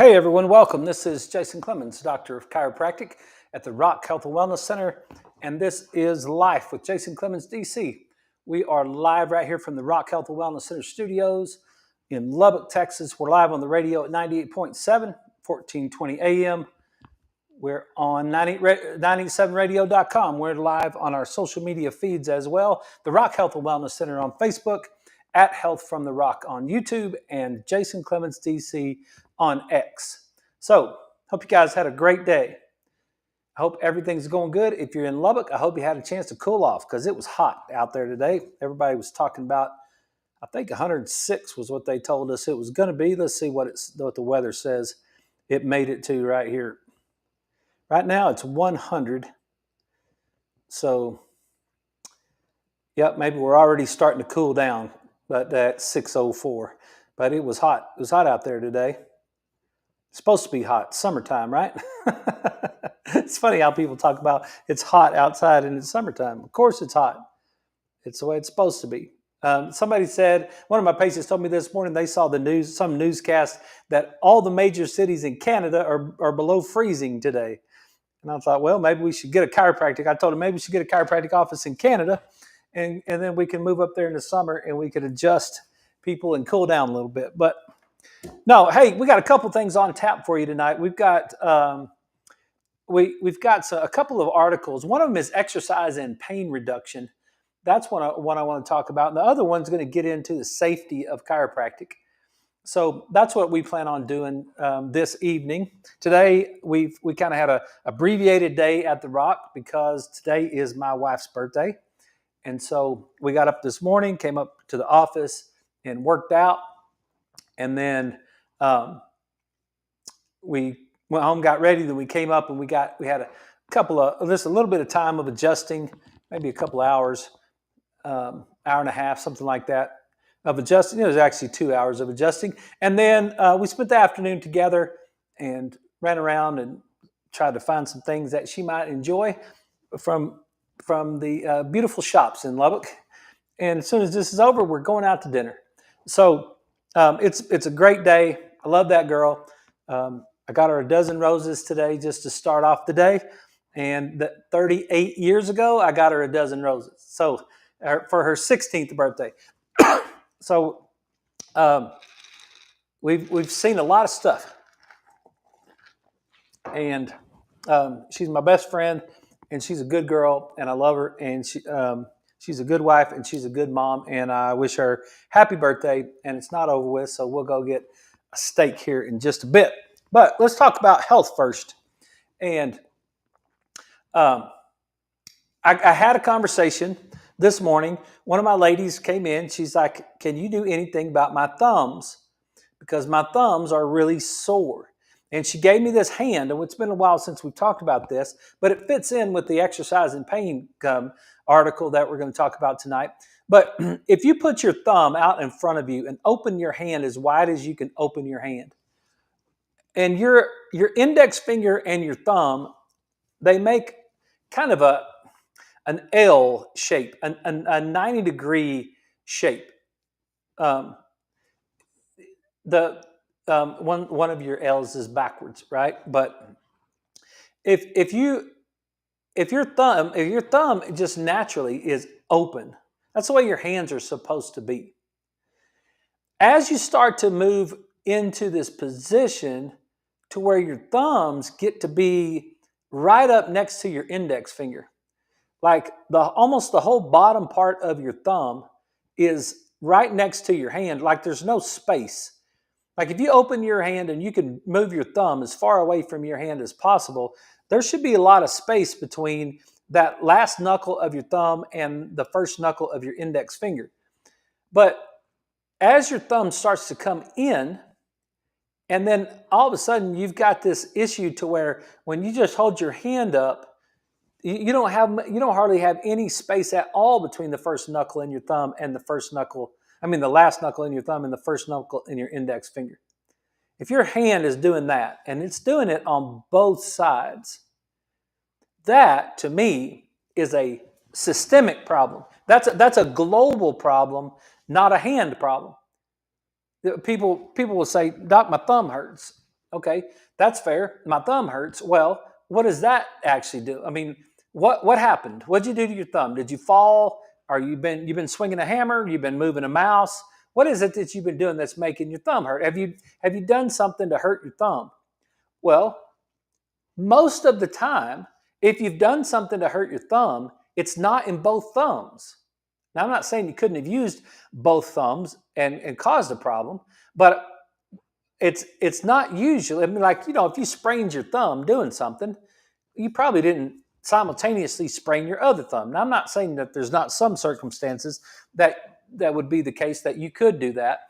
Hey everyone, welcome. This is Jason Clemens, Doctor of Chiropractic at the Rock Health and Wellness Center, and this is Life with Jason Clemens, DC. We are live right here from the Rock Health and Wellness Center studios in Lubbock, Texas. We're live on the radio at 98.7, 1420 AM. We're on 97radio.com. We're live on our social media feeds as well. The Rock Health and Wellness Center on Facebook, at Health from the Rock on YouTube, and Jason Clemens DC on X. So, hope you guys had a great day. I hope everything's going good. If you're in Lubbock, I hope you had a chance to cool off because it was hot out there today. Everybody was talking about, I think 106 was what they told us it was going to be. Let's see what the weather says it made it to right here. Right now it's 100. So, yep, maybe we're already starting to cool down, but that's 6:04. But it was hot. It was hot out there today. It's supposed to be hot. Summertime, right? It's funny how people talk about it's hot outside and it's summertime. Of course it's hot. It's the way it's supposed to be. Somebody said, one of my patients told me this morning, they saw the news, some newscast that all the major cities in Canada are below freezing today. And I thought, well, maybe we should get a chiropractic. I told him maybe we should get a chiropractic office in Canada, and then we can move up there in the summer and we could adjust people and cool down a little bit. But no, hey, we got a couple things on tap for you tonight. We've got we've got a couple of articles. One of them is exercise and pain reduction. That's one I want to talk about. And the other one's going to get into the safety of chiropractic. So that's what we plan on doing this evening. Today, we kind of had a abbreviated day at the Rock because today is my wife's birthday. And so we got up this morning, came up to the office and worked out. And then we went home, got ready. Then we came up and we had just a little bit of time of adjusting, maybe a couple hours, hour and a half, something like that, of adjusting. It was actually 2 hours of adjusting. And then we spent the afternoon together and ran around and tried to find some things that she might enjoy from the beautiful shops in Lubbock. And as soon as this is over, we're going out to dinner. So it's a great day. I love that girl. I got her a dozen roses today just to start off the day. And 38 years ago, I got her a dozen roses. So for her 16th birthday. So we've seen a lot of stuff. And she's my best friend, and she's a good girl, and I love her, and she's a good wife, and she's a good mom, and I wish her happy birthday, and it's not over with, so we'll go get a steak here in just a bit. But let's talk about health first. And I had a conversation this morning. One of my ladies came in. She's like, can you do anything about my thumbs? Because my thumbs are really sore. And she gave me this hand, and it's been a while since we've talked about this, but it fits in with the exercise and pain article that we're going to talk about tonight. But if you put your thumb out in front of you and open your hand as wide as you can open your hand, and your index finger and your thumb, they make kind of an L shape, a 90-degree shape. One of your L's is backwards, right? But if your thumb just naturally is open, that's the way your hands are supposed to be. As you start to move into this position to where your thumbs get to be right up next to your index finger, like almost the whole bottom part of your thumb is right next to your hand, like there's no space. Like if you open your hand and you can move your thumb as far away from your hand as possible, there should be a lot of space between that last knuckle of your thumb and the first knuckle of your index finger. But as your thumb starts to come in, and then all of a sudden you've got this issue to where when you just hold your hand up, you don't hardly have any space at all between the first knuckle in your thumb and the last knuckle in your thumb and the first knuckle in your index finger. If your hand is doing that, and it's doing it on both sides, that to me is a systemic problem. That's a global problem, not a hand problem. People will say, Doc, my thumb hurts. Okay, that's fair. My thumb hurts. Well, what does that actually do? I mean, what happened? What'd you do to your thumb? Did you fall? Or you've been swinging a hammer? You've been moving a mouse? What is it that you've been doing that's making your thumb hurt? Have you done something to hurt your thumb? Well, most of the time, if you've done something to hurt your thumb, it's not in both thumbs. Now, I'm not saying you couldn't have used both thumbs and caused a problem, but it's not usually. I mean, like, if you sprained your thumb doing something, you probably didn't simultaneously sprain your other thumb. Now, I'm not saying that there's not some circumstances that would be the case that you could do that,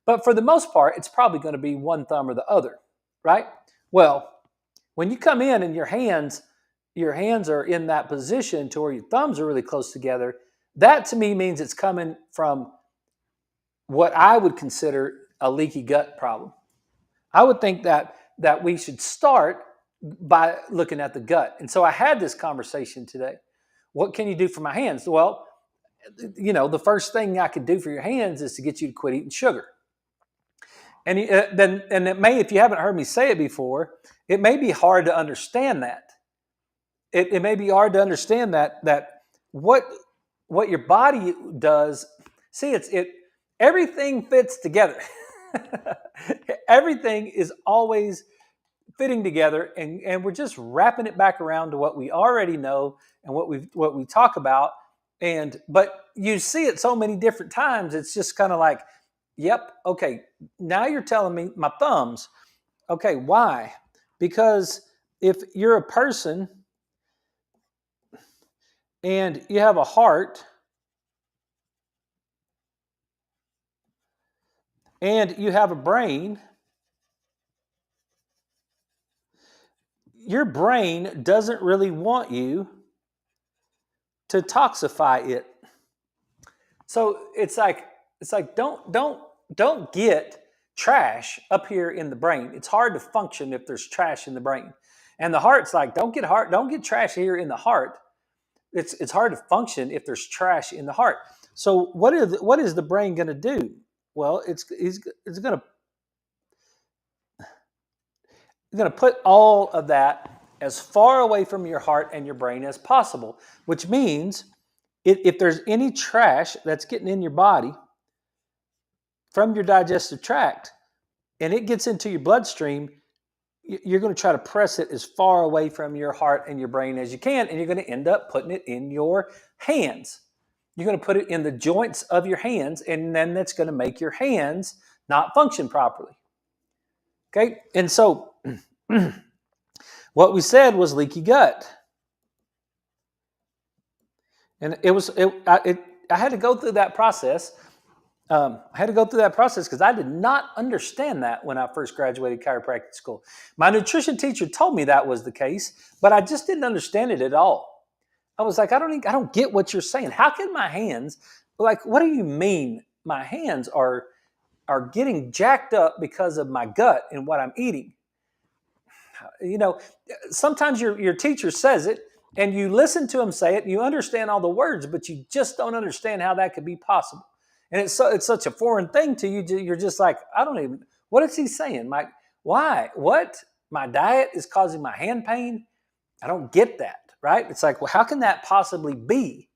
but for the most part, it's probably going to be one thumb or the other, right? Well, when you come in and your hands are in that position to where your thumbs are really close together, that to me means it's coming from what I would consider a leaky gut problem. I would think that we should start by looking at the gut. And so I had this conversation today. What can you do for my hands? Well, the first thing I could do for your hands is to get you to quit eating sugar. And it may, if you haven't heard me say it before, it may be hard to understand that. It may be hard to understand that what your body does. See, everything fits together. Everything is always fitting together, and we're just wrapping it back around to what we already know and what we talk about. But you see it so many different times, it's just kind of like, yep, okay, now you're telling me my thumbs. Okay, why? Because if you're a person and you have a heart and you have a brain, your brain doesn't really want you to toxify it. So it's like don't get trash up here in the brain. It's hard to function if there's trash in the brain. And the heart's like, don't get trash here in the heart. It's hard to function if there's trash in the heart. So what is the brain going to do? Well, it's going to put all of that as far away from your heart and your brain as possible, which means if there's any trash that's getting in your body from your digestive tract and it gets into your bloodstream, you're going to try to press it as far away from your heart and your brain as you can, and you're going to end up putting it in your hands. You're going to put it in the joints of your hands, and then that's going to make your hands not function properly. Okay? And so what we said was leaky gut. And I had to go through that process. Because I did not understand that when I first graduated chiropractic school. My nutrition teacher told me that was the case, but I just didn't understand it at all. I was like, I don't get what you're saying. How can my hands, like, what do you mean my hands are getting jacked up because of my gut and what I'm eating? Sometimes your teacher says it and you listen to him say it and you understand all the words, but you just don't understand how that could be possible. And it's such a foreign thing to you. You're just like, what is he saying, Mike? Why? What? My diet is causing my hand pain? I don't get that, right? It's like, well, how can that possibly be?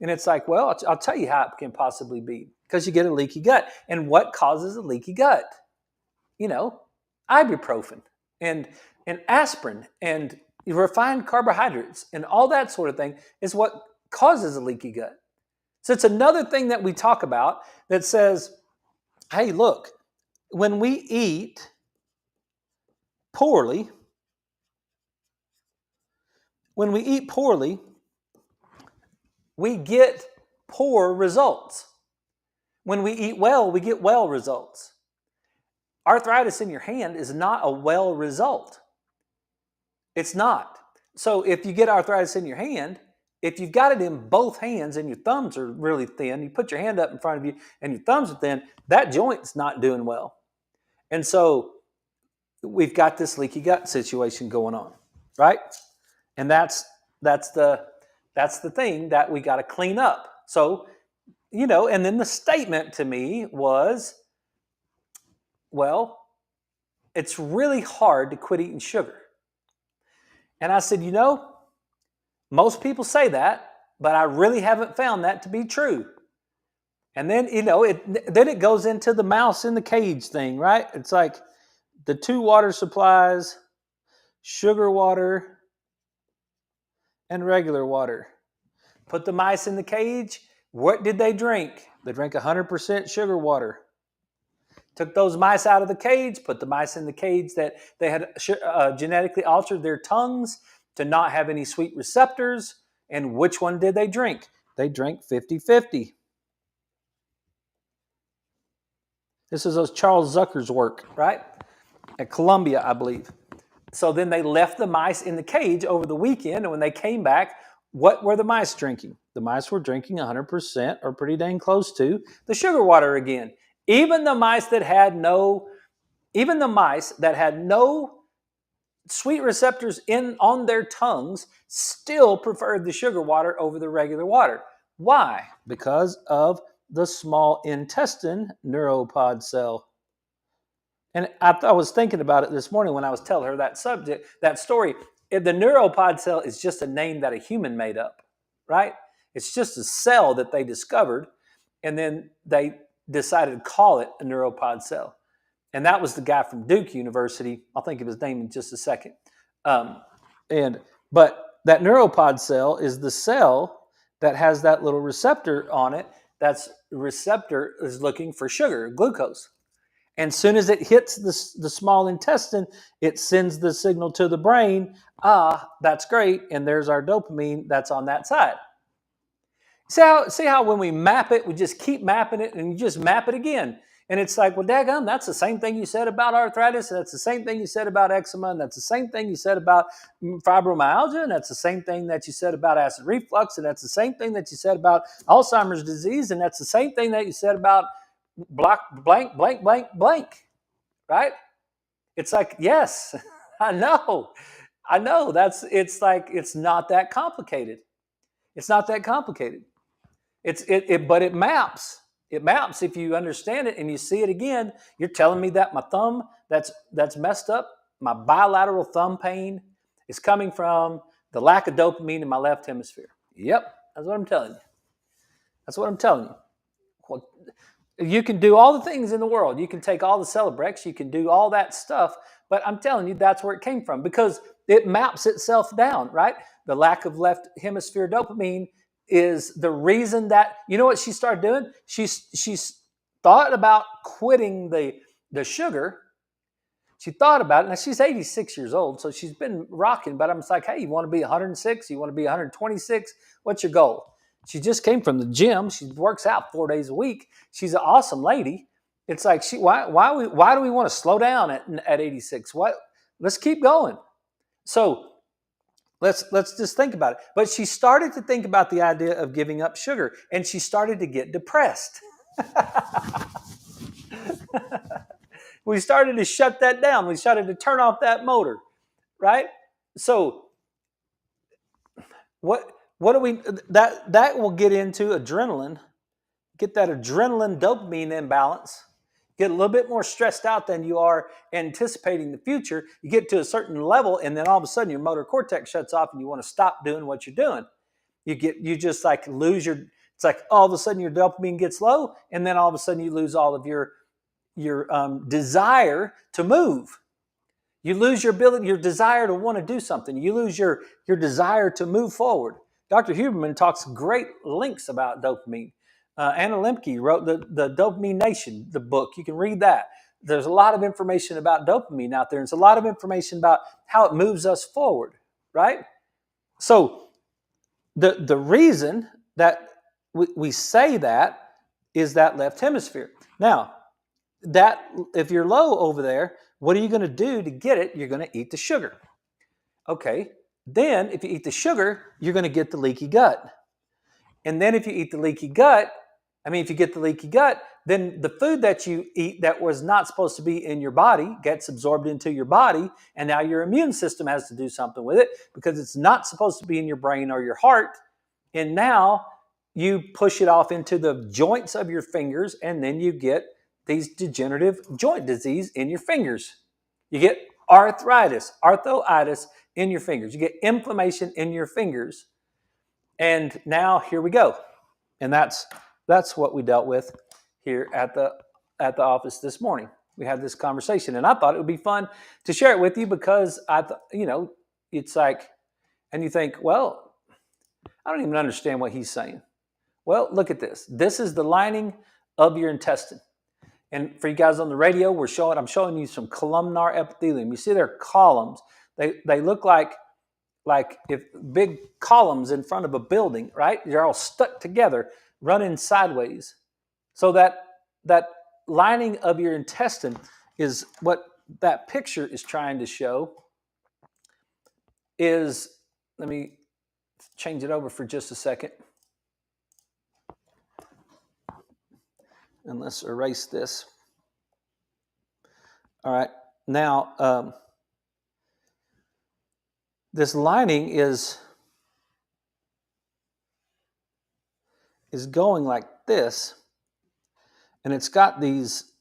And it's like, well, I'll tell you how it can possibly be. Because you get a leaky gut. And what causes a leaky gut? Ibuprofen and aspirin and refined carbohydrates and all that sort of thing is what causes a leaky gut. So it's another thing that we talk about that says, hey, look, when we eat poorly, we get poor results. When we eat well, we get well results. Arthritis in your hand is not a well result. It's not. So if you get arthritis in your hand, if you've got it in both hands and your thumbs are really thin, you put your hand up in front of you and your thumbs are thin, that joint's not doing well. And so we've got this leaky gut situation going on, right? And that's the thing that we got to clean up. So, and then the statement to me was, well, it's really hard to quit eating sugar. And I said, most people say that, but I really haven't found that to be true. And then, then it goes into the mouse in the cage thing, right? It's like the 2 water supplies, sugar water, and regular water. Put the mice in the cage. What did they drink? They drank 100% sugar water. Took those mice out of the cage, put the mice in the cage that they had genetically altered their tongues to not have any sweet receptors. And which one did they drink? They drank 50-50. This is Charles Zucker's work, right? At Columbia, I believe. So then they left the mice in the cage over the weekend, and when they came back, what were the mice drinking? The mice were drinking 100%, or pretty dang close to, the sugar water again. Even the mice that had no sweet receptors on their tongues still preferred the sugar water over the regular water. Why? Because of the small intestine neuropod cell. And I was thinking about it this morning when I was telling her that story. The neuropod cell is just a name that a human made up, right? It's just a cell that they discovered, and then they decided to call it a neuropod cell. And that was the guy from Duke University. I'll think of his name in just a second. But that neuropod cell is the cell that has that little receptor on it. That receptor is looking for sugar, glucose. And as soon as it hits the small intestine, it sends the signal to the brain, that's great, and there's our dopamine that's on that side. See how when we map it, we just keep mapping it, and you just map it again. And it's like, well, daggum, that's the same thing you said about arthritis, and that's the same thing you said about eczema, and that's the same thing you said about fibromyalgia, and that's the same thing that you said about acid reflux, and that's the same thing that you said about Alzheimer's disease, and that's the same thing that you said about blank, right? It's like, yes, I know. It's not that complicated. It's not that complicated. But it maps. It maps if you understand it and you see it again. You're telling me that my thumb that's messed up, my bilateral thumb pain is coming from the lack of dopamine in my left hemisphere. Yep, that's what I'm telling you. Well, you can do all the things in the world. You can take all the Celebrex. You can do all that stuff. But I'm telling you, that's where it came from because it maps itself down, right? The lack of left hemisphere dopamine is the reason that, you know what she started doing? She's thought about quitting the sugar. She thought about it. Now, she's 86 years old, so she's been rocking. But I'm just like, hey, you want to be 106? You want to be 126? What's your goal? She just came from the gym. She works out 4 days a week. She's an awesome lady. It's like, why do we want to slow down at 86? Let's keep going. So let's just think about it. But she started to think about the idea of giving up sugar, and she started to get depressed. We started to shut that down. We started to turn off that motor, right? So what do we that will get into adrenaline, get that adrenaline dopamine imbalance, get a little bit more stressed out than you are anticipating the future. You get to a certain level, and then all of a sudden your motor cortex shuts off and you want to stop doing what you're doing. You just like lose it's like all of a sudden your dopamine gets low, and then all of a sudden you lose all of your desire to move. You lose your ability, your desire to want to do something. You lose your desire to move forward. Dr. Huberman talks great links about dopamine. Anna Lemke wrote the Dopamine Nation, the book. You can read that. There's a lot of information about dopamine out there. And it's a lot of information about how it moves us forward, right? So the reason that we say that is that left hemisphere. Now, that if you're low over there, what are you going to do to get it? You're going to eat the sugar. Okay. Then if you eat the sugar, you're going to get the leaky gut. And then if you eat the leaky gut, if you get the leaky gut, then the food that you eat that was not supposed to be in your body gets absorbed into your body. And now your immune system has to do something with it because it's not supposed to be in your brain or your heart. And now you push it off into the joints of your fingers, and then you get these degenerative joint disease in your fingers. You get arthritis in your fingers. You get inflammation in your fingers. And now here we go. And that's what we dealt with here at the office this morning. We had this conversation, and I thought it would be fun to share it with you because it's like, and you think, well, I don't even understand what he's saying. Well, look at this. This is the lining of your intestine. And for you guys on the radio, I'm showing you some columnar epithelium. You see their columns. They look like if big columns in front of a building, right? They're all stuck together, running sideways. So that lining of your intestine is what that picture is trying to show. Let me change it over for just a second. And let's erase this. All right. Now, this lining is going like this, and it's got these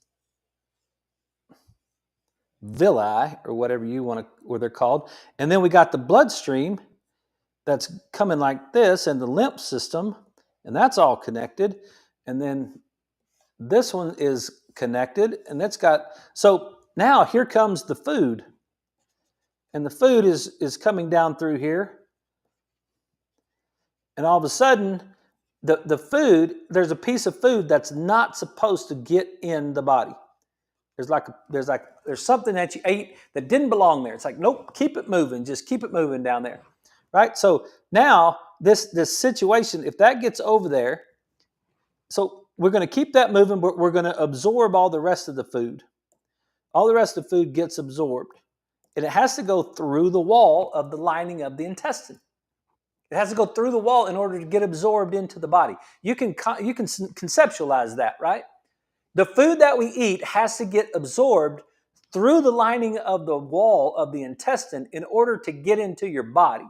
villi, or whatever you want to, what they're called. And then we got the bloodstream that's coming like this, and the lymph system, and that's all connected. And then this one is connected, and that's got, so now here comes the food. And the food is coming down through here. And all of a sudden, the food, there's a piece of food that's not supposed to get in the body. There's something that you ate that didn't belong there. It's like, nope, keep it moving. Just keep it moving down there. Right? So now this situation, if that gets over there, so we're going to keep that moving, but we're going to absorb all the rest of the food. All the rest of the food gets absorbed. And it has to go through the wall of the lining of the intestine. It has to go through the wall in order to get absorbed into the body. You can conceptualize that, right? The food that we eat has to get absorbed through the lining of the wall of the intestine in order to get into your body,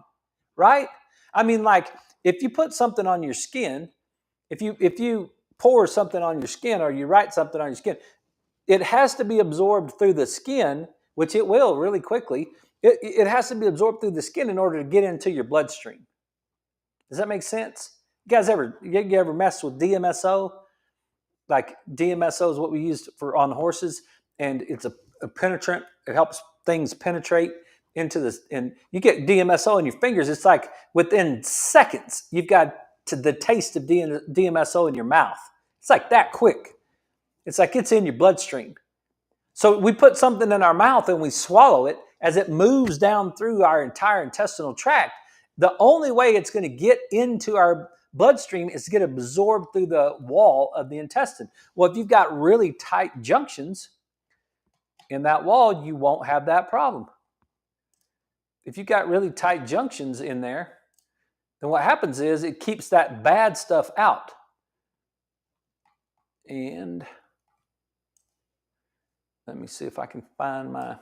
right? I mean, like if you put something on your skin, if you pour something on your skin or you write something on your skin, it has to be absorbed through the skin, which it will really quickly. It has to be absorbed through the skin in order to get into your bloodstream. Does that make sense? You guys ever mess with DMSO? Like DMSO is what we used on horses, and it's a penetrant. It helps things penetrate into this. And you get DMSO in your fingers. It's like within seconds, you've got the taste of DMSO in your mouth. It's like that quick. It's like it's in your bloodstream. So we put something in our mouth and we swallow it. As it moves down through our entire intestinal tract, the only way it's going to get into our bloodstream is to get absorbed through the wall of the intestine. Well, if you've got really tight junctions in that wall, you won't have that problem. If you've got really tight junctions in there, then what happens is it keeps that bad stuff out. And let me see if I can find my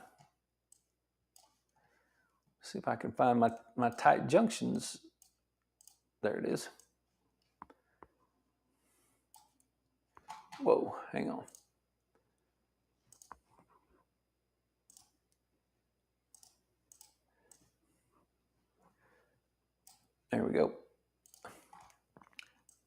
tight junctions. There it is. Whoa, hang on. There we go.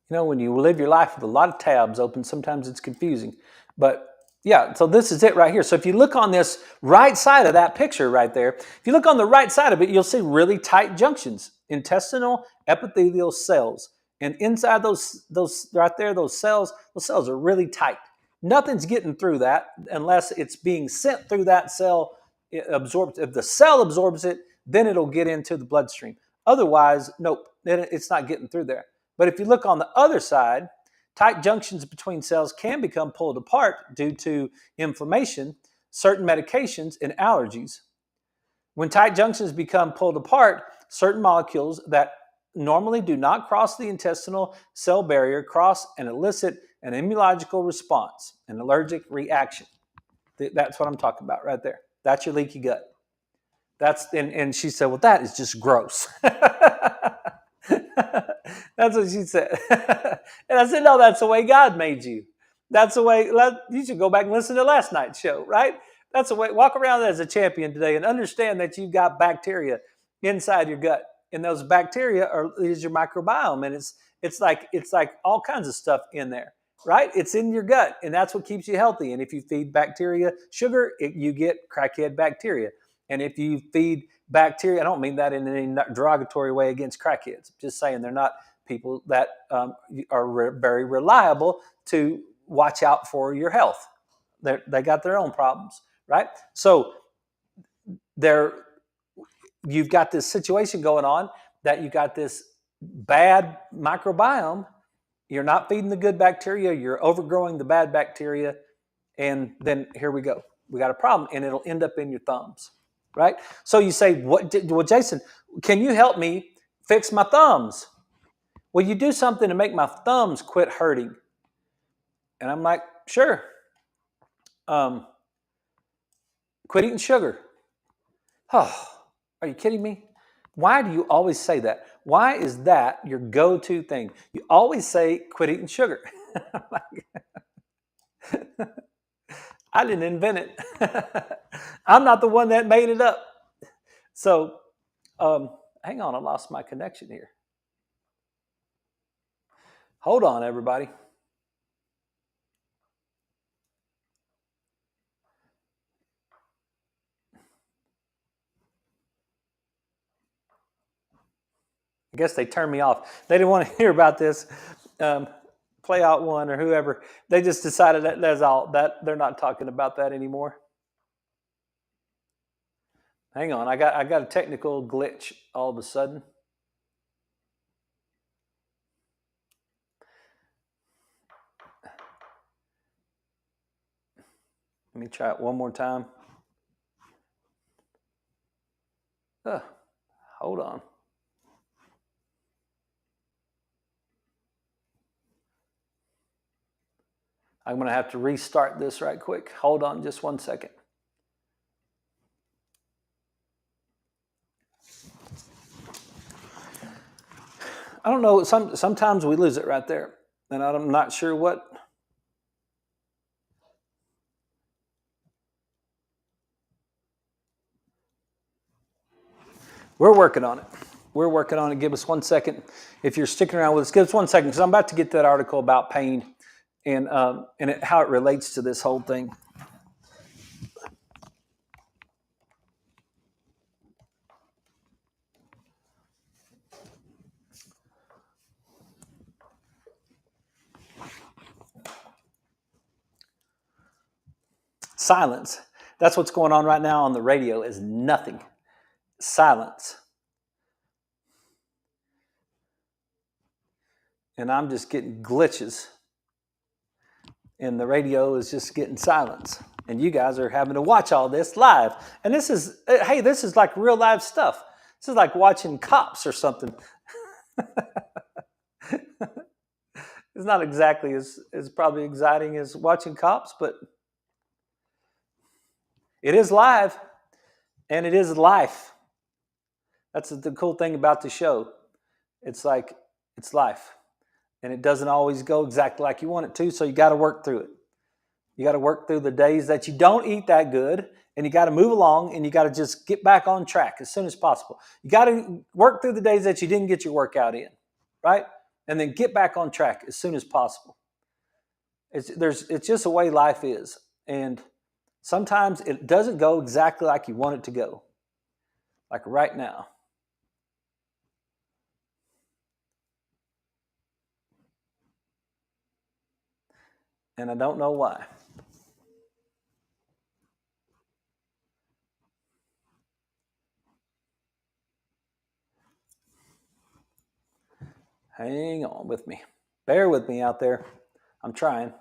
You know, when you live your life with a lot of tabs open, sometimes it's confusing. But yeah, so this is it right here. So if you look on this right side of that picture right there, if you look on the right side of it, you'll see really tight junctions, intestinal epithelial cells. And inside those right there, those cells are really tight. Nothing's getting through that unless it's being sent through that cell. It absorbs. If the cell absorbs it, then it'll get into the bloodstream. Otherwise, nope, it's not getting through there. But if you look on the other side, tight junctions between cells can become pulled apart due to inflammation, certain medications, and allergies. When tight junctions become pulled apart, certain molecules that normally do not cross the intestinal cell barrier cross and elicit an immunological response, an allergic reaction. That's what I'm talking about right there. That's your leaky gut. And she said, well, that is just gross. That's what she said. And I said, no, that's the way God made you. That's the way, you should go back and listen to last night's show, right? That's the way. Walk around as a champion today and understand that you've got bacteria inside your gut, and those bacteria is your microbiome, and it's like all kinds of stuff in there, right? It's in your gut, and that's what keeps you healthy. And if you feed bacteria sugar, you get crackhead bacteria. And if you feed bacteria, I don't mean that in any derogatory way against crackheads. I'm just saying they're not people that are very reliable to watch out for your health. They got their own problems, right? So they're you've got this situation going on that you got this bad microbiome. You're not feeding the good bacteria. You're overgrowing the bad bacteria. And then here we go. We got a problem, and it'll end up in your thumbs, right? So you say, well, Jason, can you help me fix my thumbs? Will you do something to make my thumbs quit hurting? And I'm like, sure. Quit eating sugar. Oh, are you kidding me? Why do you always say that? Why is that your go-to thing? You always say, quit eating sugar. I didn't invent it. I'm not the one that made it up. So, hang on, I lost my connection here. Hold on, everybody. I guess they turned me off. They didn't want to hear about this. Play out one or whoever. They just decided that that's all. That they're not talking about that anymore. Hang on, I got a technical glitch all of a sudden. Let me try it one more time. Hold on. I'm going to have to restart this right quick. Hold on just 1 second. I don't know. Sometimes we lose it right there, and I'm not sure what. We're working on it. We're working on it. Give us 1 second. If you're sticking around with us, give us 1 second because I'm about to get that article about pain and how it relates to this whole thing. Silence. That's what's going on right now on the radio is nothing. Silence. And I'm just getting glitches. And the radio is just getting silence. And you guys are having to watch all this live. And this is like real live stuff. This is like watching Cops or something. It's not exactly as probably exciting as watching Cops, but it is live and it is life. That's the cool thing about the show. It's like it's life. And it doesn't always go exactly like you want it to, so you got to work through it. You got to work through the days that you don't eat that good, and you got to move along, and you got to just get back on track as soon as possible. You got to work through the days that you didn't get your workout in, right? And then get back on track as soon as possible. It's just the way life is, and sometimes it doesn't go exactly like you want it to go, like right now. And I don't know why. Hang on with me. Bear with me out there. I'm trying.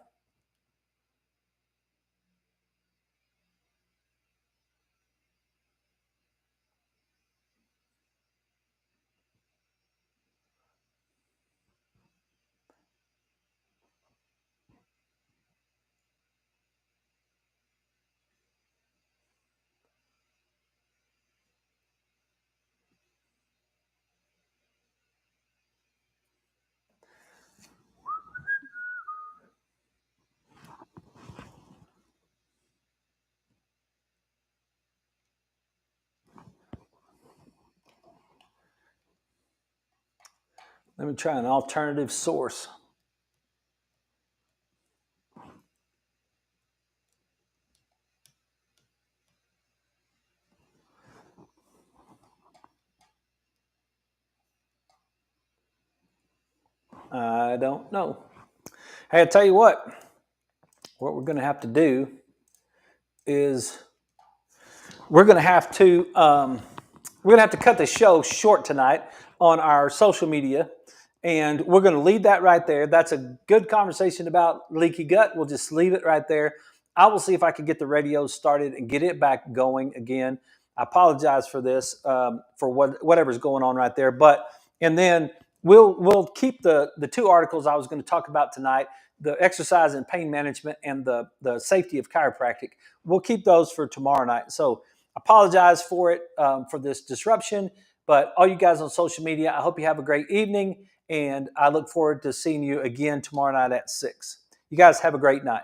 Let me try an alternative source. I don't know. Hey, I'll tell you what we're going to have to do is we're going to have to cut the show short tonight on our social media, and we're going to leave that right there. That's a good conversation about leaky gut. We'll just leave it right there. I will see if I can get the radio started and get it back going again. I apologize for this, for whatever's going on right there, and then we'll keep the two articles I was going to talk about tonight: the exercise and pain management and the safety of chiropractic. We'll keep those for tomorrow night. So apologize for it, for this disruption, but all you guys on social media, I hope you have a great evening, and I look forward to seeing you again tomorrow night at 6. You guys have a great night.